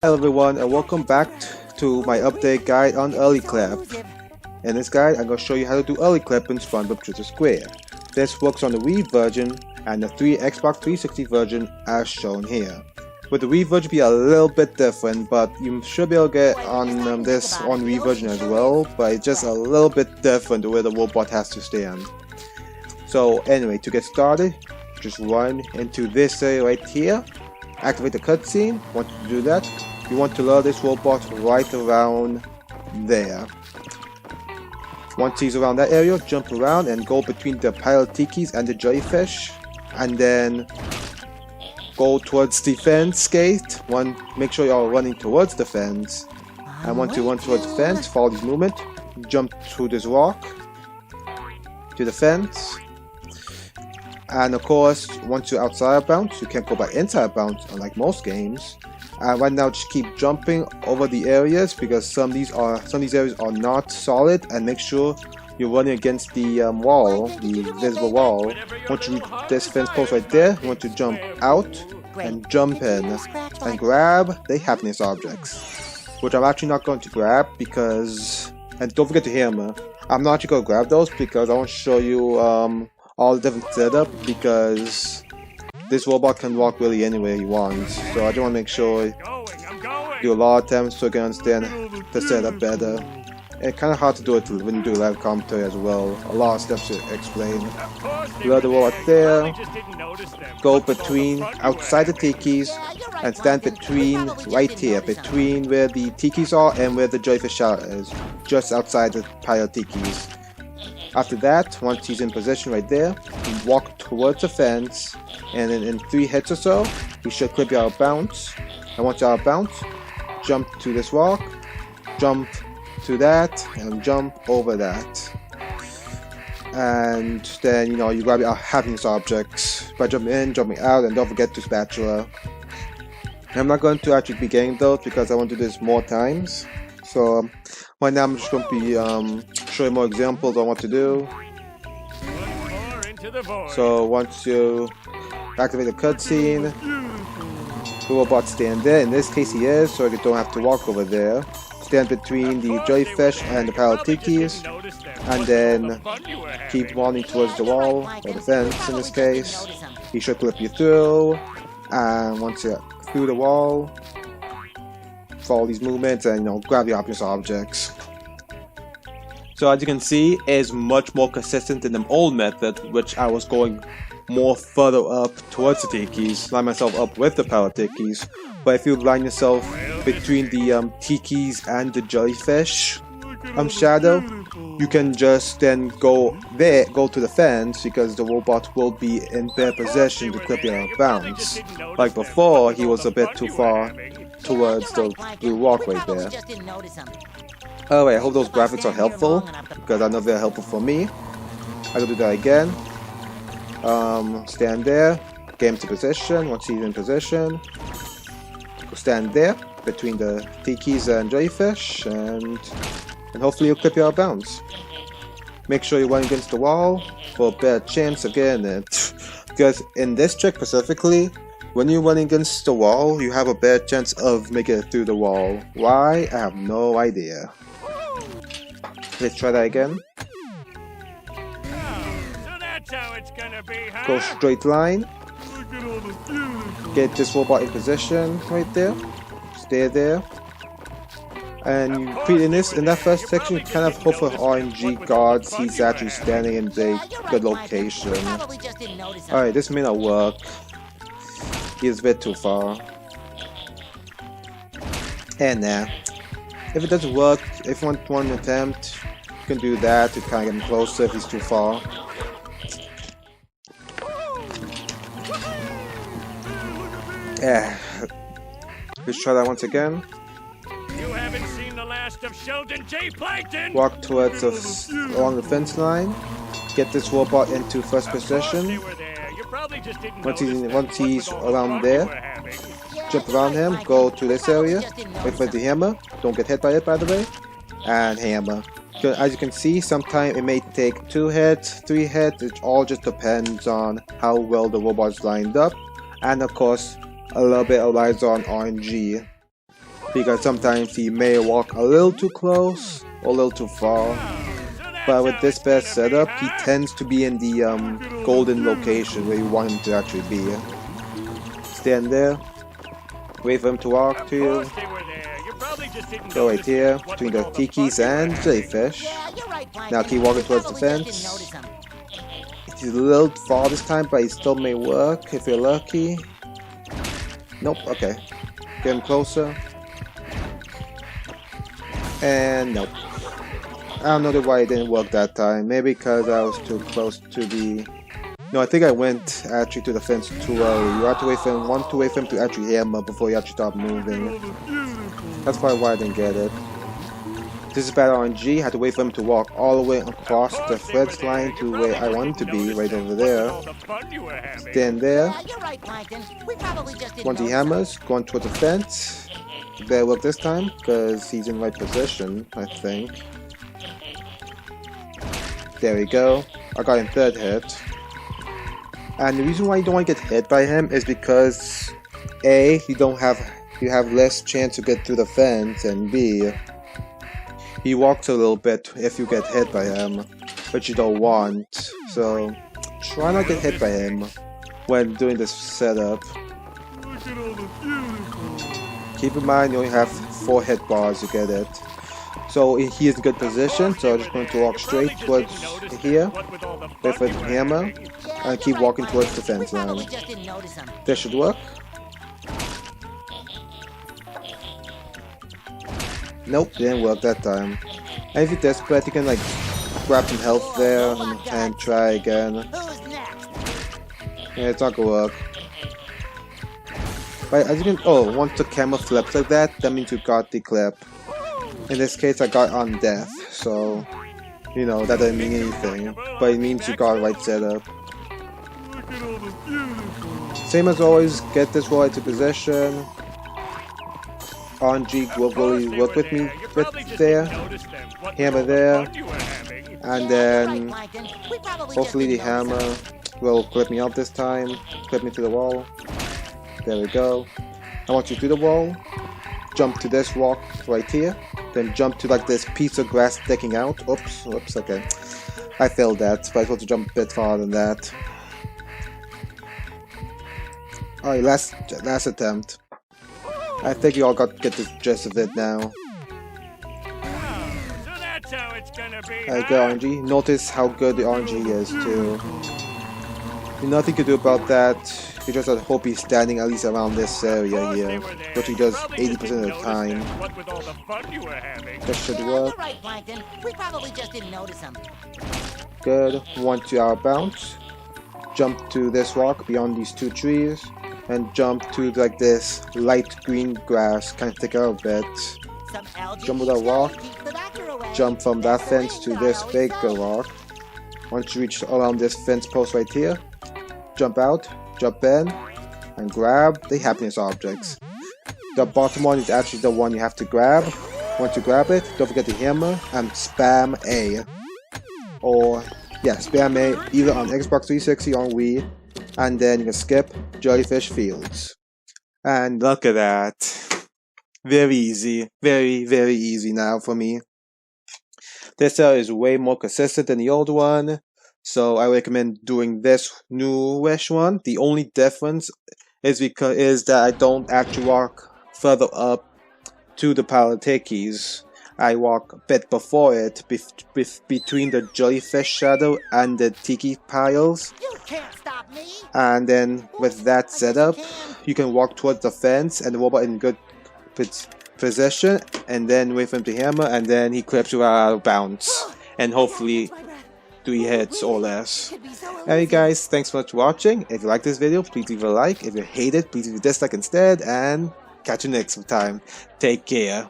Hello everyone and welcome back to my update guide on early clip. In this guide I'm going to show you how to do early clip in Spongebob Twister Square. This works on the Wii version and the Xbox 360 version as shown here. With the Wii version be a little bit different, but you should be able to get on this on Wii version as well, but it's just a little bit different the way the robot has to stand. So anyway, to get started, just run into this area right here, activate the cutscene. Once you do that, you want to lure this robot right around there. Once he's around that area, jump around and go between the pile of tikis and the jellyfish, and then go towards the fence gate. Make sure you're running towards the fence, and once you run towards the fence, follow this movement, jump through this rock to the fence, and of course once you're outside of bounds, you can't go back inside of bounds unlike most games. Right now just keep jumping over the areas because some of these areas are not solid, and make sure you're running against the wall, the visible wall. Once you reach this fence post right there, you want to jump out and jump in and grab the happiness objects, which I'm actually not going to grab because, and don't forget to hammer. I'm not actually going to grab those because I want to show you all the different setup, because this robot can walk really anywhere he wants, so I just want to make sure do a lot of attempts so I can understand the setup better. It's kind of hard to do it when you do live commentary as well. A lot of steps to explain. Lure the robot there, go between outside the tikis and stand between right here, between where the tikis are and where the jellyfish shower is, just outside the pile of tikis. After that, once he's in position right there, you walk towards the fence, and then in 3 hits or so, he should clip you out of bounds. And once you're out of bounds, jump to this rock, jump to that, and jump over that. And then, you grab your happiness objects by jumping in, jumping out, and don't forget to spatula. I'm not going to actually be getting those because I want to do this more times. So right now I'm just going to be showing more examples on what to do. So once you activate the cutscene, the robot stand there. In this case he is, so you don't have to walk over there. Stand between the jellyfish and the pile of tikis, and then keep running towards the wall, or the fence in this case. He should clip you through, and once you're through the wall, follow these movements and grab the obvious objects. So as you can see, it is much more consistent than the old method, which I was going more further up towards the tikis, line myself up with the pile of tikis. But if you line yourself between the tikis and the jellyfish shadow, you can just then go to the fence, because the robot will be in bare position to clip you out of bounds. Like before, he was a bit too far towards the blue rock right there. Alright, I hope those graphics are helpful, because I know they're helpful for me. I'll do that again. Stand there, get him to position. Once he's in position, stand there between the tikis and jellyfish, and hopefully you'll clip you out of bounds. Make sure you run against the wall for a better chance again, because in this trick specifically, when you run against the wall, you have a better chance of making it through the wall. Why? I have no idea. Let's try that again. Go straight line. Get this robot in position right there. Stay there. And in that first section, you kind of hope for RNG guards. He's actually standing in a good location. Alright, this may not work. He's a bit too far. And if it doesn't work, if you want one attempt, you can do that to kind of get him closer if he's too far. Yeah. Let's try that once again. You haven't seen the last of Sheldon J. Plankton. Walk towards along the fence line. Get this robot into first position. Once he's around there, jump around him. Go to this area. Wait for the hammer. Don't get hit by it, by the way. And hammer. As you can see, sometimes it may take 2 hits, 3 hits. It all just depends on how well the robot's lined up, and of course a little bit relies on RNG. because sometimes he may walk a little too close or a little too far. But with this best setup, he tends to be in the golden location where you want him to actually be. Stand there, wait for him to walk to you. Go right here, between the tikis and jellyfish. Now keep walking towards the fence. He's a little far this time, but he still may work if you're lucky. Nope, okay. Get him closer. And nope. I don't know why it didn't work that time. Maybe because I was too close to the... No, I think I went actually to the fence too early. You have to wait for him, to actually hammer before you actually start moving. That's probably why I didn't get it. This is bad RNG. I had to wait for him to walk all the way across the fence line to where I want him to be, right over there. Stand there. Once he hammers, going towards the fence. Better work this time, because he's in the right position, I think. There we go. I got him third hit. And the reason why you don't want to get hit by him is because A, you have less chance to get through the fence, and B, he walks a little bit if you get hit by him, which you don't want. So try not to get hit by him when doing this setup. Keep in mind you only have 4 hit bars to get it. So he is in good position, so I'm just going to walk straight towards here, wait for the hammer, and keep walking towards the fence line. This should work. Nope, didn't work that time. And if you're desperate, you can like grab some health there and try again. Yeah, it's not gonna work. But as you can, once the camera flips like that, that means you got the clip. In this case, I got on death, so you know that doesn't mean anything, but it means you got the right setup. Same as always, get this roll into position. RNG will really work with me there. Hammer there. And then hopefully the hammer will clip me up this time. Clip me to the wall. There we go. I want you to the wall. Jump to this rock right here. Then jump to like this piece of grass sticking out. Oops, okay. I failed that, but I was supposed to jump a bit farther than that. Alright, last attempt. I think you all get the gist of it now. So that's how it's gonna be. There you go, RNG. Notice how good the RNG is too. There's nothing you can do about that. You just hope he's standing at least around this area here, which he does 80% of the time. That should work. Good. 1 2 hour bounce. Jump to this rock beyond these 2 trees. And jump to like this light green grass, kind of stick out a bit. Jump with a rock. Jump from that fence to this bigger rock. Once you reach around this fence post right here, jump out, jump in, and grab the happiness objects. The bottom one is actually the one you have to grab. Once you grab it, don't forget the hammer and spam A. Or yeah, spam A either on Xbox 360 or on Wii. And then you can skip Jellyfish Fields. And look at that. Very easy. Very, very easy now for me. This is way more consistent than the old one. So I recommend doing this newish one. The only difference is that I don't actually walk further up to the pile of tikis. I walk a bit before it, between the jellyfish shadow and the tiki piles. You can't stop me. And then with that setup, you can walk towards the fence and the robot in good position, and then wait for him to hammer, and then he clips you out of bounds. And hopefully 3 hits or less. Alright guys, thanks so much for watching. If you like this video, please leave a like. If you hate it, please leave a dislike instead, and catch you next time. Take care.